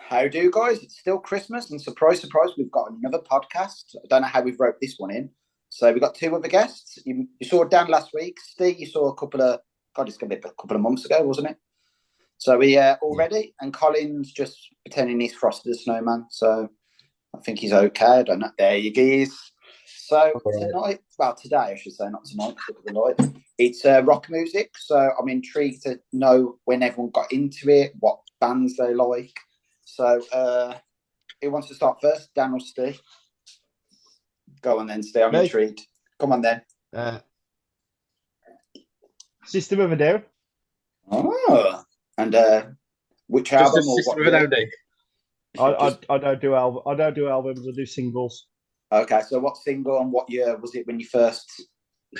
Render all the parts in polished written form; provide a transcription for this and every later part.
How do, guys? It's still Christmas, and surprise, surprise, we've got another podcast. I don't know how we've wrote this one in. So we've got two other guests. You saw Dan last week. Steve, you saw a couple of, God, it's going to be a couple of months ago, wasn't it? So we all ready, and Colin's just pretending he's Frosty the Snowman. So I think he's okay. I don't know. There you go. So tonight, well, today I should say, not tonight. Look at the light. It's rock music. So I'm intrigued to know when everyone got into it, what bands they like. So who wants to start first? Dan or Steve? Go on then, Steve. I'm intrigued. Come on then. System of a Down. Oh, and which Just album a or System what? of a Down day. I don't do albums. I don't do albums. I do singles. Okay, so what single and what year was it when you first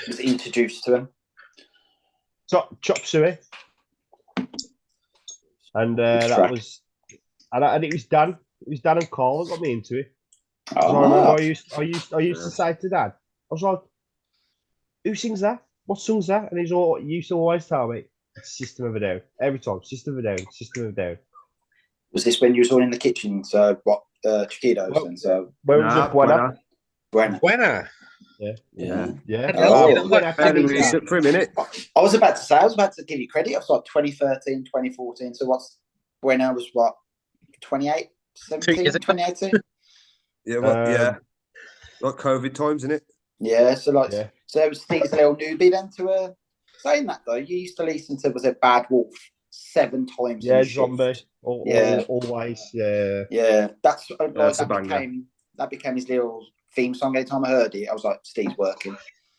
was introduced to them? Chop Suey. And that was, and it was Dan. It was Dan and Carl that got me into it. Oh. I remember I used to say to Dad, I was like, "Who sings that? What song's that?" And he used to always tell me, "It's System of a Down." Every time, System of a Down, System of a Down. Was this when you was all in the kitchen? So what, Chiquitos and so? Where was it? Buena. Yeah. Fairly recent for a minute. I was about to give you credit. I was like 2013, 2014. So what's Buena was what? 28, 17, 2018? Yeah, like COVID times, isn't it? Yeah, so it was Steve's little newbie then to saying that though. You used to listen to, was it Bad Wolf 7 times? Yeah, Zombie. Always. Yeah. Yeah, that became his little theme song. Every time I heard it, I was like, Steve's working.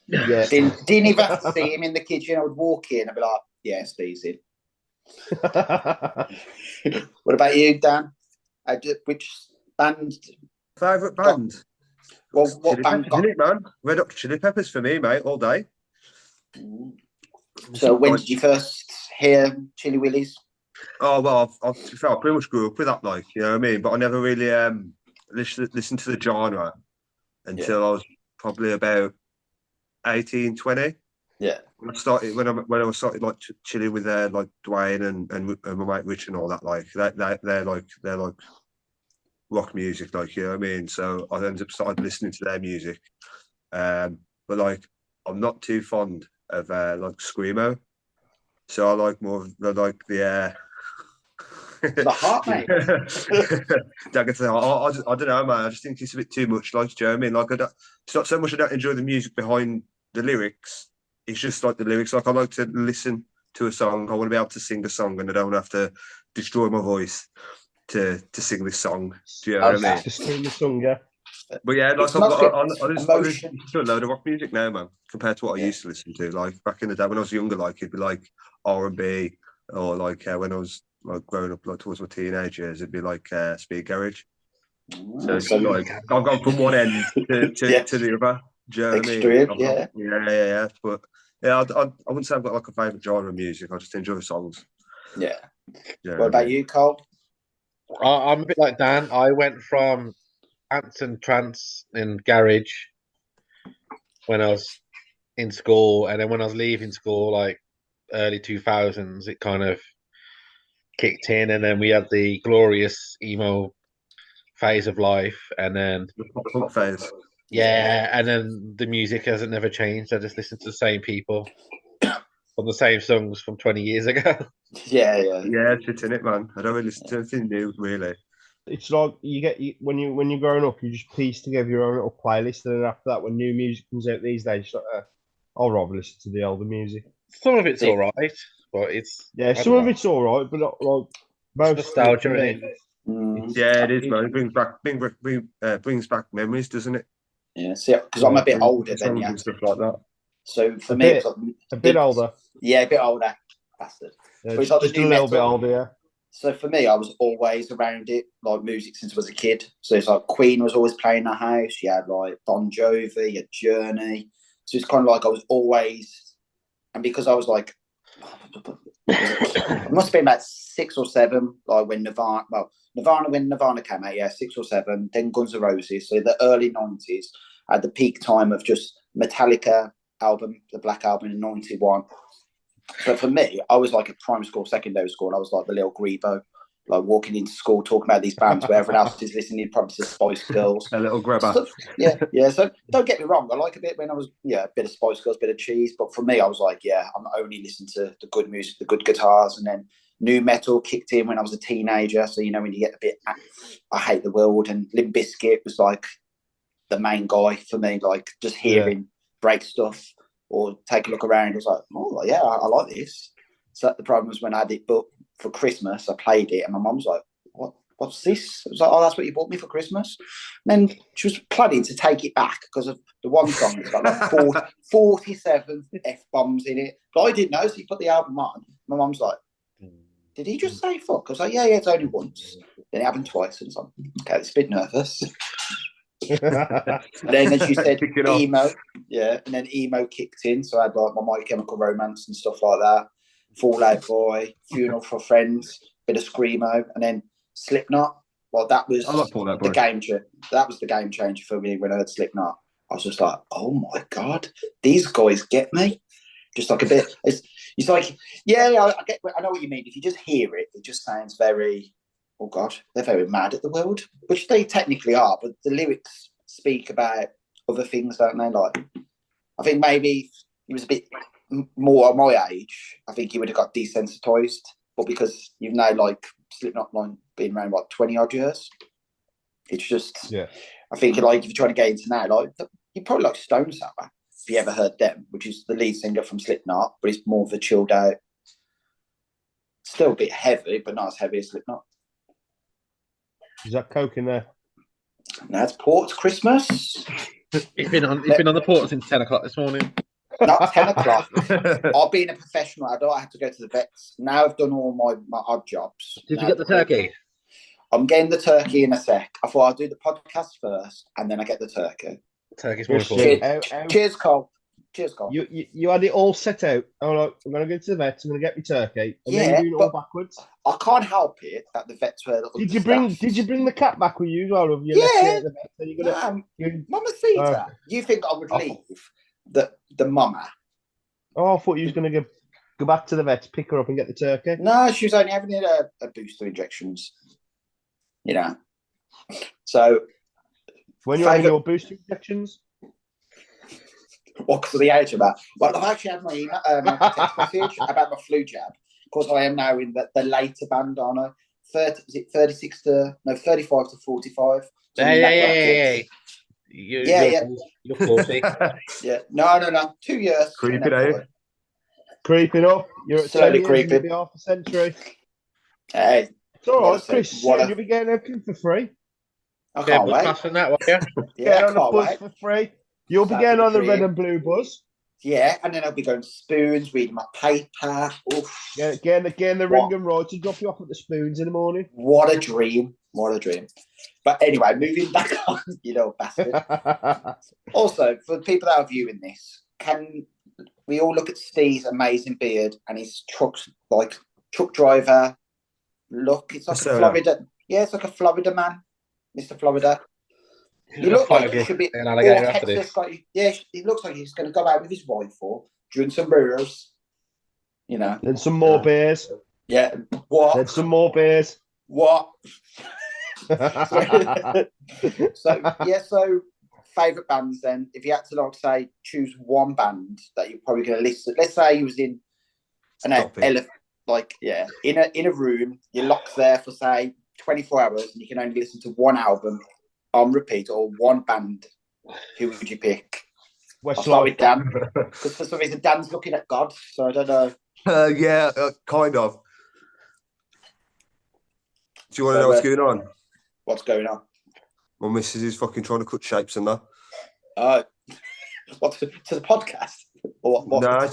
Yeah. Didn't even have to see him in the kitchen. I would walk in and be like, yeah, Steve's in. What about you, Dan? Which band? Favourite band? Well, what Chili band Peppers, got? isn't it, man? Red Hot Chili Peppers for me, mate, all day. So when did you first hear Chili Willies? Oh, well, I pretty much grew up with that, like, you know what I mean? But I never really listened to the genre until I was probably about 18, 20. Yeah. When I started like chilling with like Dwayne and my mate Rich and all that, like they're like rock music, like, you know what I mean. So I ended up started listening to their music, but like I'm not too fond of like screamo, so I like more of the The heart, mate. I don't know, man. I just think it's a bit too much. Like, do you know what I mean? Like, it's not so much I don't enjoy the music behind the lyrics. It's just like the lyrics. Like, I like to listen to a song. I want to be able to sing a song, and I don't have to destroy my voice to sing this song. Do you know what I mean? To sing the song, yeah. But yeah, like I listen to a load of rock music now, man, compared to what I used to listen to. Like back in the day when I was younger, like it'd be like R&B, or like when I was like growing up, like towards my teenage years, it'd be like speed garage. So it's like I've gone from one end to the other. Do you know what I mean? Yeah. But yeah, I wouldn't say I've got like a favourite genre of music. I just enjoy the songs. Yeah. What about you, Cole? I'm a bit like Dan. I went from ants and trance in garage when I was in school, and then when I was leaving school, like early 2000s, it kind of kicked in, and then we had the glorious emo phase of life, and then the punk phase. Yeah, and then the music hasn't never changed. I just listen to the same people on the same songs from 20 years ago. Yeah, it's in it, man. I don't really listen to anything new, really. It's like when you're growing up, you just piece together your own little playlist, and then after that, when new music comes out these days, you're like, I'll rather listen to the older music. Some of it's all right, but it's some of it's all right, but not like most nostalgia. Yeah, it is, man. It brings back memories, doesn't it? Yeah, see, because I'm a bit older than you. And stuff like that. So for me, a bit older. Yeah, a bit older. Bastard. Yeah, just a little bit older, yeah. So for me, I was always around it, like music since I was a kid. So it's like Queen was always playing in the house. You had like Bon Jovi, you had Journey. So it's kind of like I was always, and because I was like, it must have been about 6 or 7, like when Nirvana came out, 6 or 7, then Guns N' Roses. So the early 90s at the peak time of just Metallica album, the Black Album in 91. So for me, I was like at primary school, secondary school, I was like the little Grebo. like walking into school talking about these bands where everyone else is listening probably to Spice Girls. A little grabber. So, yeah. So don't get me wrong, I like a bit when I was a bit of Spice Girls, bit of Cheese, but for me I was like, I'm only listening to the good music, the good guitars, and then new metal kicked in when I was a teenager. So when you get a bit I Hate the World, and Limp Bizkit was like the main guy for me, like just hearing break stuff or take a look around. I was like, oh yeah, I like this. So the problem was when I had it booked for Christmas, I played it and my mum was like, what's this? I was like, oh, that's what you bought me for Christmas. And then she was planning to take it back because of the one song that's got like 47 F-bombs in it. But I didn't know, so he put the album on. My mum's like, did he just say fuck? I was like, yeah, it's only once. Then it happened twice. And it's like, okay, it's a bit nervous. And then she said emo. Yeah, and then emo kicked in. So I had like My Chemical Romance and stuff like that. Fall Out Boy, Funeral for Friends, bit of Screamo, and then Slipknot. Well, that was the game changer. That was the game changer for me when I heard Slipknot. I was just like, oh my god, these guys get me. Just like a bit. It's like, I know what you mean. If you just hear it, it just sounds very. Oh God, they're very mad at the world, which they technically are, but the lyrics speak about other things, don't they? Like, I think maybe he was a bit more my age. I think he would have got desensitized, but because you've now like Slipknot been around like 20 odd years, it's just. Yeah. I think like if you're trying to get into now, like you probably like Stone Sour if you ever heard them, which is the lead singer from Slipknot, but it's more of a chilled out, still a bit heavy, but not as heavy as Slipknot. Is that Coke in there? No, it's Port's Christmas. He's been on the port since 10 o'clock this morning. Not 10 o'clock. I've been a professional adult. I had to go to the vets. Now I've done all my odd jobs. Did you get the turkey? I'm getting the turkey in a sec. I thought I'll do the podcast first and then I get the turkey. Turkey's more important. Cheers, Cole. Cheers, Cole. You had it all set out. Oh, look, I'm going to go to the vets. I'm going to get my turkey. And then you do it all backwards. I can't help it that the vets were. Did you bring the cat back with you? Or have you left it at the vet? Mamacita. You think I would leave the mama? Oh, I thought you was going to go back to the vets, pick her up, and get the turkey. No, she was only having a booster injections. So when you're having your booster injections. What, because of the age of that? Well, I've actually had my text message about my flu jab. Of course, I am now in the later band, aren't I? 35 to 45. So yeah. You're 40. Yeah. No. 2 years. Creeping out. Creeping up. You're at slowly creeping. Maybe half a century. Hey. It's all right, Chris. You'll be getting everything for free. I can't wait. Get on the bus for free. You'll be getting on the red and blue bus. Yeah, and then I'll be going to Spoons, reading my paper. Oof. Getting the ring and ride to drop you off at the Spoons in the morning. What a dream. But anyway, moving back on, bastard. Also, for the people that are viewing this, can we all look at Steve's amazing beard and his truck driver look? It's like a Florida. Yeah, it's like a Florida man, Mr. Florida. He looks like he should be an alligator after this. He looks like he's going to go out with his wife or drink some beers. Then some more beers. Yeah. What? Then some more beers. What? So favourite bands then. If you had to say choose one band that you're probably going to listen. Let's say you was in in a room, you're locked there for say 24 hours and you can only listen to one album on repeat or one band, who would you pick? I'll start with Dan, because for some reason Dan's looking at God, so I don't know. Kind of. Do you want to know what's going on? What's going on? My missus is fucking trying to cut shapes and that. What, to the podcast? Or what? Nah,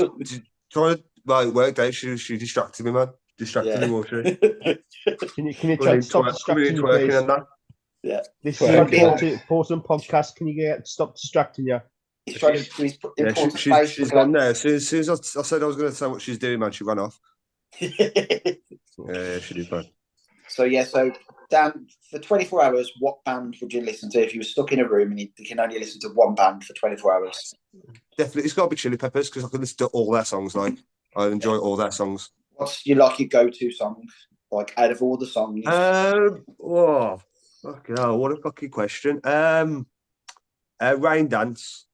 trying to work out. She distracted me, man. Distracted me more. Can you try to stop distracting me, please? Yeah. This is an important podcast. Can you stop distracting you? He's trying to do his important space. She's gone there. As soon as I said I was going to say what she's doing, man, she ran off. Yeah, she did, man. So Dan, for 24 hours, what band would you listen to if you were stuck in a room and you can only listen to one band for 24 hours? Definitely, it's got to be Chili Peppers because I can listen to all their songs. Like I enjoy all their songs. What's your go-to song? Like out of all the songs. Oh, fucking hell, what a fucking question. Rain Dance.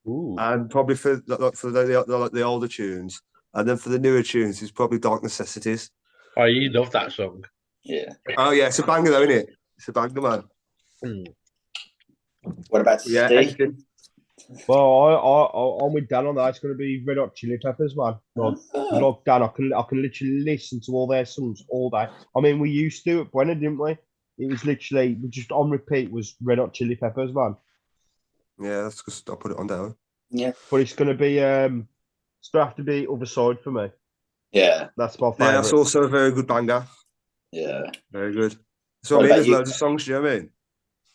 Ooh. And probably for the older tunes. And then for the newer tunes, it's probably Dark Necessities. Oh, you love that song. Yeah. Oh, yeah, it's a banger, though, isn't it? It's a banger, man. What about Yeah, Steve? anything. Well, I'm with Dan on that. It's going to be Red Hot Chili Peppers, man. Like Dan, I can literally listen to all their songs all day. I mean, we used to at Brennan, didn't we? It was literally just on repeat was Red Hot Chili Peppers, man. Yeah, that's because I'll put it on down. Yeah. But it's going to be it's going to have to be Other Side for me. Yeah. That's my Yeah, favourite. that's also a very good banger. Yeah. Very good. So, What I mean, about there's you? loads of songs, do you know what I mean?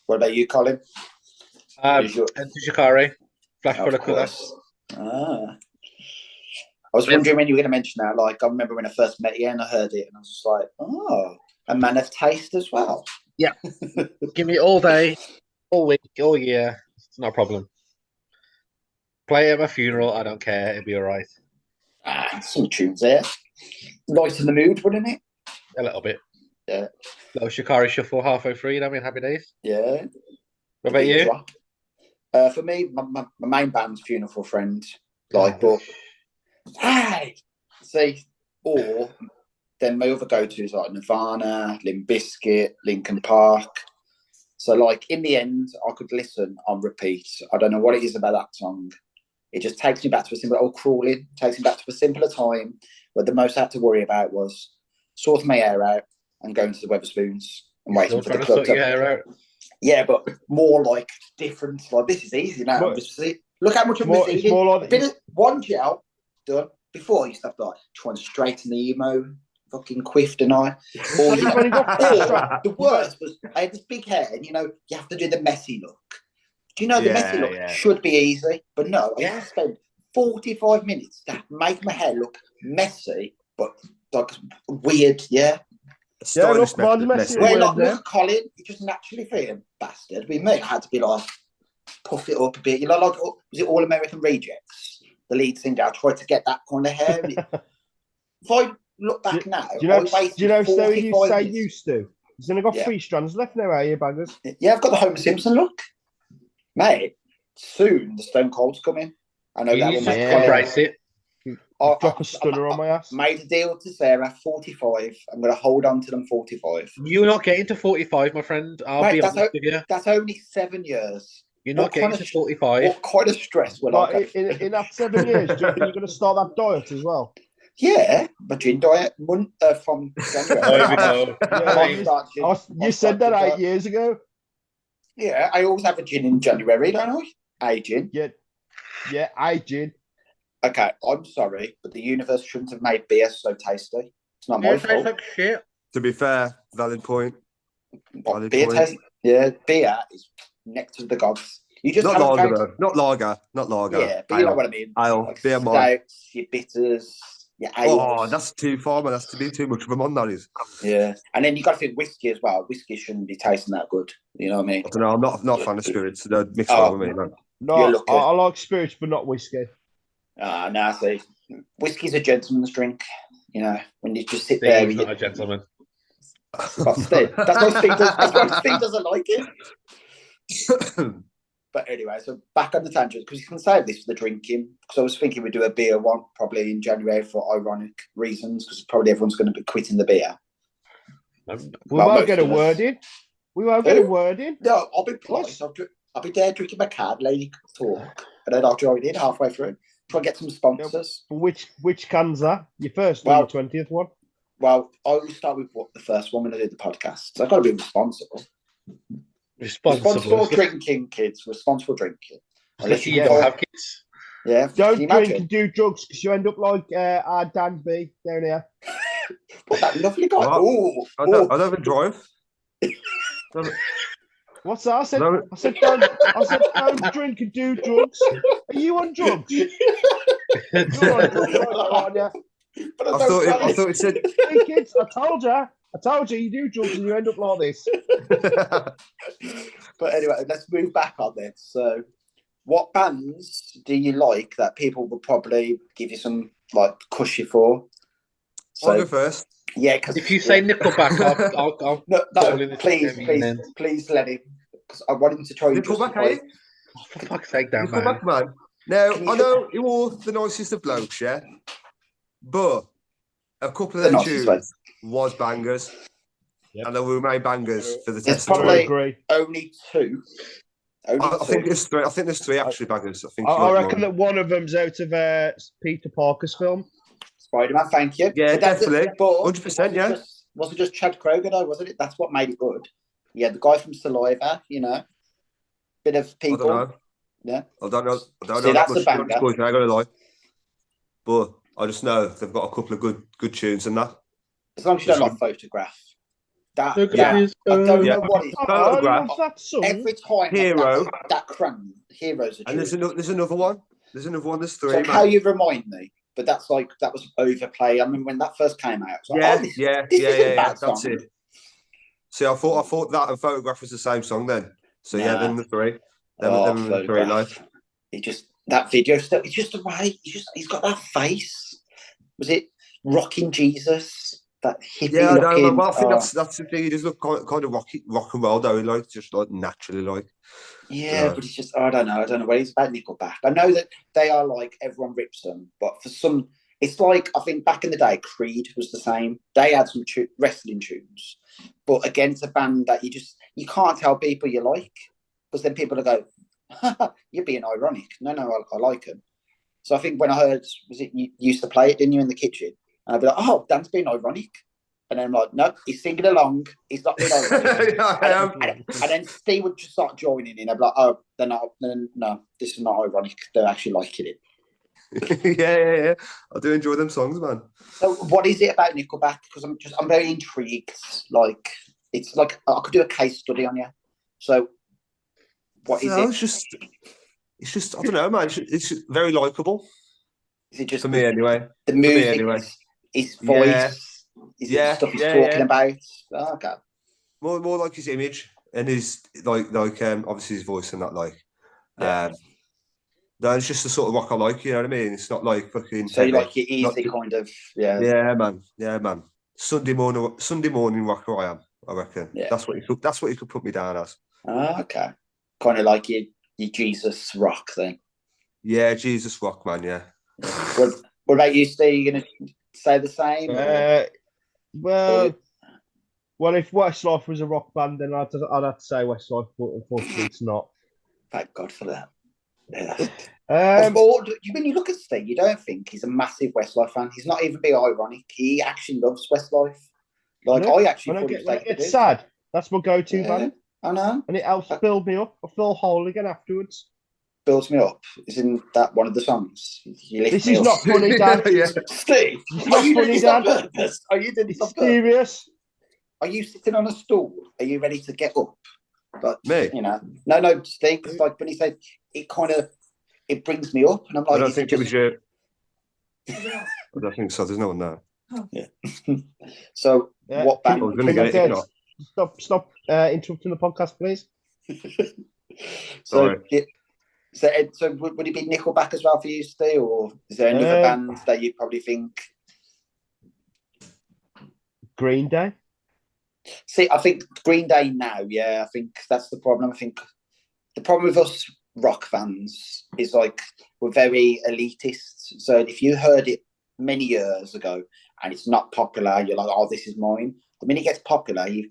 What about you, Colin? Enter Shikari, Flash Of Full of Colour. course. I was wondering when you were going to mention that. Like, I remember when I first met you and I heard it, and I was just like, oh, a man of taste as well. Yeah. Give me all day, all week, all year. It's not a problem. Play it at my funeral. I don't care. It'll be all right. Some tunes there. Lighten the mood, wouldn't it? A little bit. Yeah. Little Shikari shuffle halfway through. You know what I mean? Happy days. Yeah. What about you? For me, my main band's Funeral for a Friend. Like, but hey, see, or then my other go-tos like Nirvana, Limp Bizkit, Linkin Park. So, like, in the end, I could listen on repeat. I don't know what it is about that song. It just takes me back to a simple old crawling, takes me back to a simpler time where the most I had to worry about was sorting my hair out and going to the Weatherspoons and waiting for the club to your hair out. Yeah, but more like different. Like, this is easy now. Obviously, look how much I'm It's more like one gel done. Before I used to have like trying to straighten the emo, fucking quiffed and I. Or, you know, the worst was I had this big hair, and you know you have to do the messy look. Do you know the messy look should be easy, but no, I used to spend 45 minutes to make my hair look messy, but like weird. Yeah. Yeah, look, mine's messy. Well, like, look at Colin, you just naturally feeling bastard. With me, I had to be like, puff it up a bit. You know, like, was it All American Rejects? The lead singer, I tried to get that kind of hair. If I look back now, do you know, so you say used to? He's only got 3 strands left now, are you, baggers? Yeah, I've got the Homer Simpson look. Mate, soon the Stone Cold's coming. I know that will make embrace it. Drop a stunner on my ass. Made a deal to Sarah, 45. I'm going to hold on to them 45. You're not getting to 45, my friend. I'll be honest with you. That's only 7 years. You're not getting to 45. What kind of stress will I get? In that 7 years, do you reckon you're going to start that diet as well? Yeah, my gin diet from January. You said that 8 years ago. Yeah, I always have a gin in January, don't I? A gin. Yeah, a gin. Okay, I'm sorry, but the universe shouldn't have made beer so tasty. It's not my fault. Like shit. To be fair, valid point. Taste. Yeah, beer is nectar of the gods. You just not lager, though. Not lager. Yeah, but you know what I mean. Ale, like beer, stouts, your bitters, your ales. Oh, that's too far, man. That's to be too much of a mon, that is. Yeah, and then you got to think whiskey as well. Whiskey shouldn't be tasting that good. You know what I mean? I don't know. I'm not a fan of spirits. So don't mix that with me, man. No, I like spirits, but not whiskey. No, see, whiskey's a gentleman's drink. You know, when you just sit there. He's not a gentleman. That's why Steve doesn't like it. But anyway, so back on the tangent, because you can save this for the drinking. Because I was thinking we'd do a beer one probably in January for ironic reasons, because probably everyone's going to be quitting the beer. We won't get a word in. No, I'll be polite. I'll be there drinking my card, lady talk, and then I'll join in halfway through. Try and get some sponsors. Which cans are your first or your 20th one? Well, I always start with the first one when I do the podcast. So I've got to be responsible. Responsible drinking, kids. Responsible drinking. Unless you don't have kids. Yeah. Don't drink and do drugs because you end up like our Dan B down here. What that lovely guy? I don't even drive. What's that? I said don't drink and do drugs. Are you on drugs? You're on drugs, aren't you? I thought it said. Hey kids, I told you you do drugs and you end up like this. But anyway, let's move back on this. So, what bands do you like that people would probably give you some like cushy for? So, I'll go first. Yeah, because If you say Nickelback, I'll no, call in the please, end. please let him, because I want him to try and Nickelback, justify. eh? Oh, for fuck's sake, Dan, man. Nickelback, man. Now, Can you I know you're all the nicest of blokes, yeah? But a couple of The their nicest way. tunes was bangers. Yep. And they will remain bangers for the There's test of time. probably agree. only two. I think there's three. I think there's three actually bangers. I think. I reckon that one of them's out of Peter Parker's film. Spider-Man, thank you. Yeah, But that's definitely. but 100%, yeah. Wasn't just Chad Kroger though, wasn't it? That's what made it good. Yeah, the guy from Saliva, you know, bit of people. I don't know. Yeah, I don't know. I don't See, know that that's much. a banger. I ain't gonna lie. But I just know they've got a couple of good tunes and that. as long as you don't like Photograph. That Look yeah, at his I don't Yeah. know what it is. I Photograph. love that song. Every time Hero. that cram, Heroes are And there's another one. There's another one. There's three. It's like man. How You Remind Me, but that was overplayed. I mean, when that first came out, I was like, Yeah, oh, this yeah, isn't a bad that's song. it. See, I thought that and Photograph was the same song then. So yeah, then the three. Them the three, like. It just that video stuff. It's just the way he's got that face. Was it Rockin' Jesus? That hippie Yeah, I know. looking. Well, I think that's the thing. He does look kind of rock and roll, though. He like just like naturally, like. Yeah, but it's just I don't know what it's about Nickelback. I know that they are like everyone rips them, but for some, it's like I think back in the day, Creed was the same. They had some wrestling tunes, but against a band that you can't tell people you like, because then people will go, "You're being ironic." No, I like them. So I think when I heard, was it you used to play it, didn't you, in the kitchen? And I'd be like, "Oh, Dan's being ironic." And then I'm like, no, he's singing along. He's not being ironic. and then Steve would just start joining in. I'd be like, oh, no, this is not ironic. They're actually liking it. yeah. I do enjoy them songs, man. So what is it about Nickelback? Because I'm very intrigued. Like, it's like I could do a case study on you. So what is it? It's just I don't know, man. It's just very likable. Is it just for me anyway? The music, his voice. Yeah. Is it the stuff he's talking about? Oh, okay. More like his image and his like obviously his voice and that no, it's just the sort of rock I like, you know what I mean? It's not like fucking so you like your easy kind of Yeah, man. Sunday morning rocker I am, I reckon. Yeah. That's what you could put me down as. Oh, okay. Kind of like your Jesus rock then. Yeah, Jesus rock, man, yeah. What about you, Steve? You gonna say the same? Well, if Westlife was a rock band, then I'd have to say Westlife, but unfortunately, it's not. Thank God for that. Yeah. When you look at Steve, you don't think he's a massive Westlife fan. He's not even being ironic. He actually loves Westlife. Like I actually when I get sad, that's my go-to band. I know, and it helps build me up. I feel whole again afterwards. Builds me up. Isn't that one of the songs? This is not funny, Dan. Steve, are you doing this on purpose? Are you doing this on purpose? Serious? Are you sitting on a stool? Are you ready to get up? But me, you know, no, Steve. Because like when he said it brings me up, and I'm like, I don't think it was you. I don't think so. There's no one there. Yeah. So what band? I was going to get it. Stop interrupting the podcast, please. So would it be Nickelback as well for you, Steve, or is there another band that you probably think? Green Day. See, I think Green Day now. Yeah, I think that's the problem. I think the problem with us rock fans is like we're very elitist. So if you heard it many years ago and it's not popular, you're like, oh, this is mine. The minute it gets popular, I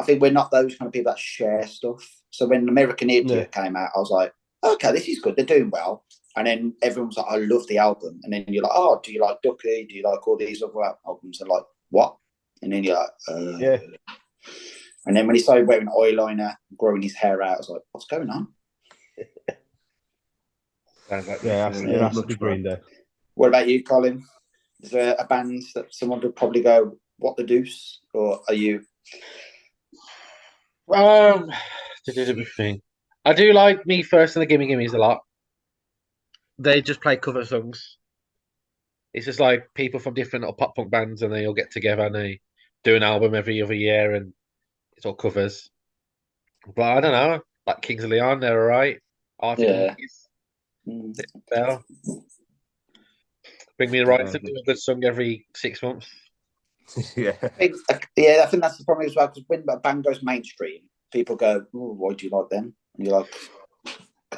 think we're not those kind of people that share stuff. So when American Idiot came out, I was like, okay, this is good. They're doing well. And then everyone's like, I love the album. And then you're like, oh, do you like Ducky? Do you like all these other albums? And like, what? And then you're like, yeah. And then when he started wearing eyeliner, growing his hair out, I was like, what's going on? That's the Green Day. What about you, Colin? Is there a band that someone would probably go, what the deuce? Or are you? I do like Me First and the Gimme Gimmes a lot. They just play cover songs. It's just like people from different little pop punk bands, and they all get together and they do an album every other year, and it's all covers. But I don't know, like Kings of Leon, they're all right. Bring Me the Right to do a good song every 6 months. Yeah. I think that's the problem as well, because when a band goes mainstream, people go, "Oh, why do you like them?" And you're like,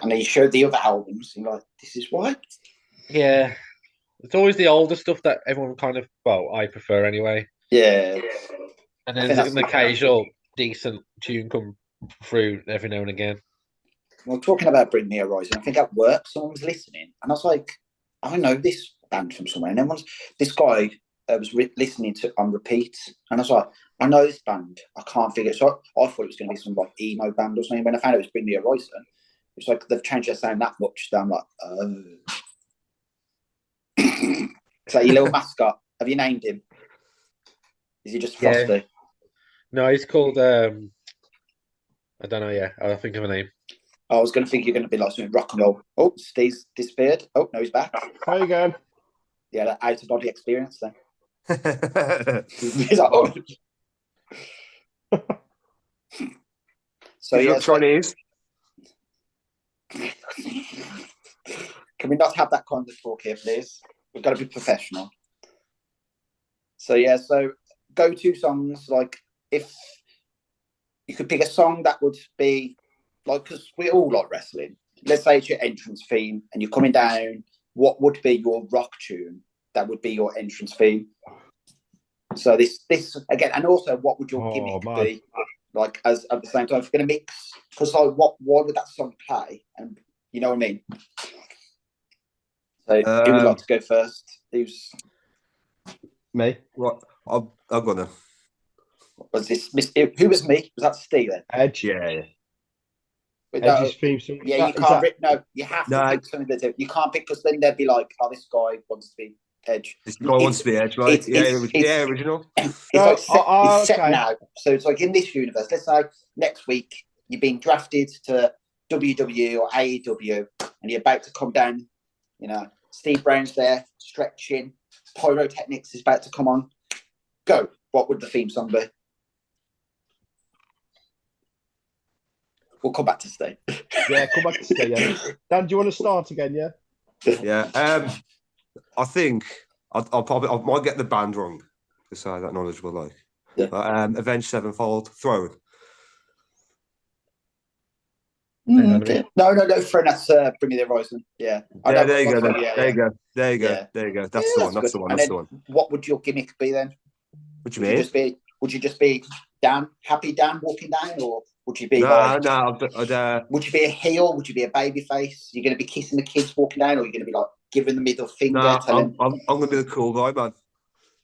and then you show the other albums, and you're like, "This is why." Yeah, it's always the older stuff that everyone kind of, well, I prefer anyway. Yeah. And then there's an occasional decent tune come through every now and again. Well, talking about Bring Me Horizon, I think at work someone was listening, and I was like, I know this band from somewhere, and this guy was listening to on repeat, and I was like, I know this band, I can't figure it. So I thought it was going to be some like emo band or something. When I found it was Bring Me Horizon, it's like they've changed their sound that much that I'm like, oh. So your little mascot, have you named him? Is he just Frosty? Yeah. No, he's called I don't know. Yeah, I'll think of a name. I was going to think you're going to be like something rock and roll. Oh, Steve's disappeared. Oh, no, he's back. How you going? Yeah, that out of body experience then. He's like, oh. So yeah, Chinese. Can we not have that kind of talk here, please? We've got to be professional. So yeah, so go-to songs, like if you could pick a song that would be like, because we all like wrestling. Let's say it's your entrance theme, and you're coming down. What would be your rock tune that would be your entrance theme? So this again, and also, what would your gimmick be? Like, as at the same time, if you're going to mix, because like, why would that song play? And you know what I mean. So who would like to go first? Who's me? What? I'll go then. Was this? Who was me? Was that Steve then? Edge. Yeah. But Edge's theme song. Yeah, you can't. No, you have to pick something that you can't pick, because then they'd be like, "Oh, this guy wants to be Edge. This guy wants to be Edge, right? Original. It's set now. So it's like in this universe. Let's say next week you're being drafted to WWE or AEW, and you're about to come down. You know, Steve Brown's there stretching. Pyrotechnics is about to come on. Go. What would the theme song be? We'll come back to Steve. Yeah, come back to Steve. Yeah. Dan, do you want to start again? Yeah. Yeah. I think I might get the band wrong, because I'm that knowledgeable. Like, yeah. But, Avenged Sevenfold, Throne. Okay. No. Throne. That's Bring Me the Horizon. Yeah. Yeah. There you go. There you go. That's the one. That's the one. What would your gimmick be then? What do you mean? Would you just be Dan, happy Dan walking down, or would you be would you be a heel? Would you be a baby face? You're going to be kissing the kids walking down, or you're going to be like giving the middle finger? I'm going to be the cool guy, man.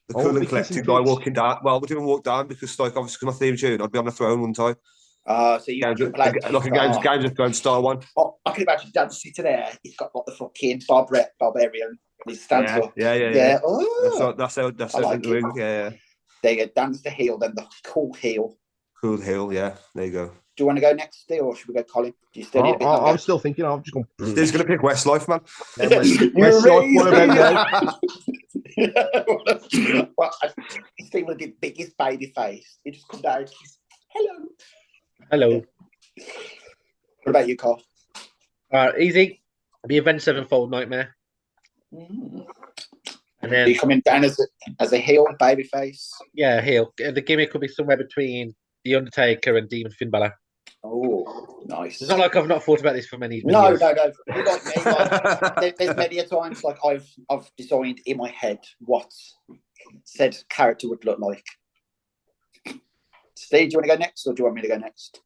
The cool and collected guy walking down. Well, we didn't walk down because, like, obviously, because my theme tune, I'd be on the throne one time. So you play like a Games of Thrones style one. Oh, I can imagine Dan sitting there. He's got like the fucking barbarian. He stands up. Yeah. Oh, that's how like the ring. Yeah. There you go. Dan's the heel, then the cool heel. Cool heel, yeah. There you go. Do you want to go next, Steve, or should we go Colin? Do you still need a bit longer? I'm still thinking. I'm just going. Steve's going to pick Westlife, man. Westlife, what about you? Well, Steve would be the biggest baby face. He just come down and kiss. Hello. What about you, Carl? Easy. The Avenged Sevenfold Nightmare. And then, are you coming down as a heel, baby face? Yeah, heel. The gimmick could be somewhere between The Undertaker and Demon Finn Balor. Oh, nice. It's not like I've not thought about this for many years. No. You like me. Like, there's many a times like I've designed in my head what said character would look like. Steve, do you want to go next, or do you want me to go next?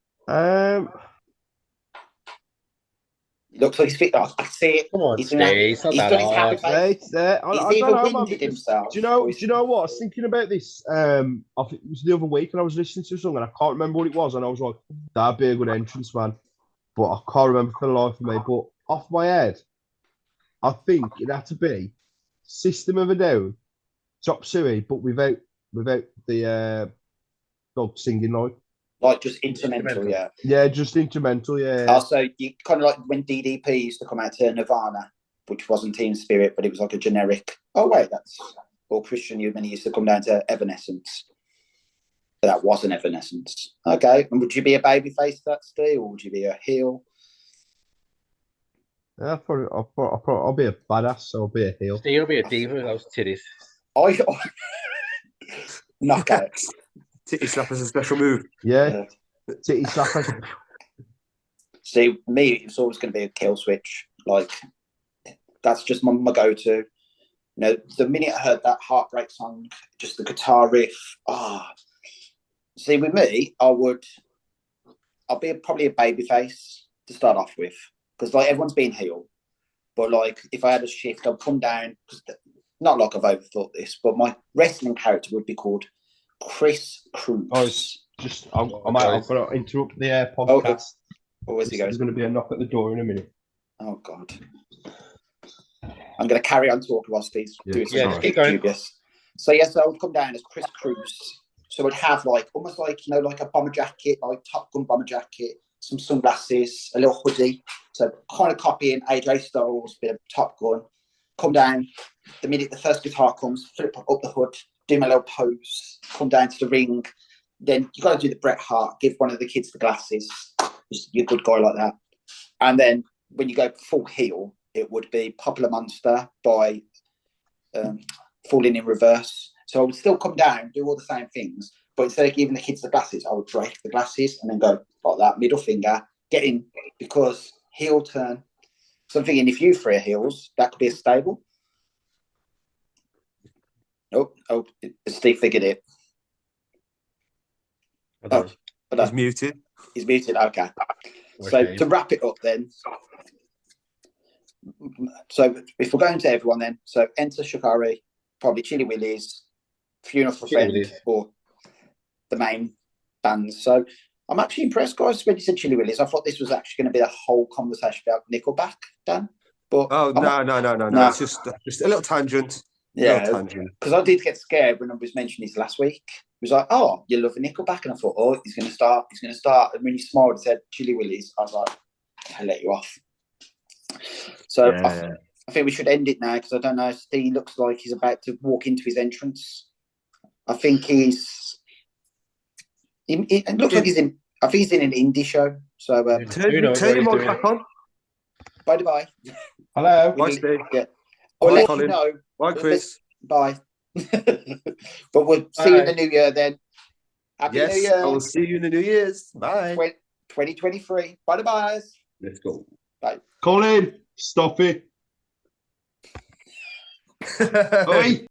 He looks like he's fit. Oh, I see it. Come on, he's Steve. He's done his happy face. He's even winded himself. Do you know what? I was thinking about this. I think it was the other week, and I was listening to a song, and I can't remember what it was, and I was like, "That'd be a good entrance, man." But I can't remember for the life of me. But off my head, I think it had to be System of a Down, Chop Suey, but without the dog singing like just instrumental, yeah. Yeah, just instrumental, yeah. Also, you kind of like when DDP used to come out to Nirvana, which wasn't Team Spirit, but it was like a generic. Oh wait, or Christian Youth, and he used to come down to Evanescence. But that wasn't Evanescence. Okay, and would you be a babyface that Steve, or would you be a heel? Yeah, I'll be a badass, so I'll be a heel. Steve will be a diva with those titties. knockout. Titty slap as a special move. Yeah. Titty slapper. See, me, it's always going to be a kill switch. Like, that's just my go-to. You know, the minute I heard that Heartbreak song, just the guitar riff. See, with me, I'll be probably a baby face to start off with, because like everyone's being heel. But like, if I had a shift, I'd come down. Not like I've overthought this, but my wrestling character would be called Chris Cruz. Oh, it's just I'm going to interrupt the podcast. Where's he going? There's going to be a knock at the door in a minute. Oh God. I'm going to carry on talking whilst he's doing something dubious. So yes, I would come down as Chris Cruz. So I'd have like almost like, you know, like a bomber jacket, like Top Gun bomber jacket, some sunglasses, a little hoodie. So kind of copying AJ Styles, bit of Top Gun. Come down, the minute the first guitar comes, flip up the hood, do my little pose, come down to the ring. Then you got to do the Bret Hart, give one of the kids the glasses. You're a good guy like that. And then when you go full heel, it would be Popular Monster by Falling in Reverse. So I would still come down, do all the same things, but instead of giving the kids the glasses, I would break the glasses and then go like that, middle finger, get in, because heel turn. So I'm thinking if you three are heels, that could be a stable. Oh, Steve figured it. He's muted. He's muted, okay. So to wrap it up then, so if we're going to everyone then, so enter Shikari, probably Chili Willy's, Funeral for Friend, or the main bands. So I'm actually impressed, guys, when you said Chili Willy's. I thought this was actually going to be a whole conversation about Nickelback, Dan. But no. It's just a little tangent. Yeah, because I did get scared when I was mentioning this last week. He was like, "Oh, you love Nickelback," and I thought, "Oh, he's going to start." And when he smiled and said Chili Willy's, I was like, "I'll let you off." So I think we should end it now, because I don't know. Steve looks like he's about to walk into his entrance. I think it looks like he's in. I think he's in an indie show. So turn your mic back on. Bye. Hello. Bye, Steve. Yeah. I'll let you know. Bye, Chris. Bye. But we'll see you in the new year then. Happy New Year. I will see you in the New Year's. Bye. 2023. Bye. Let's go. Bye. Colin, stop it. Oi.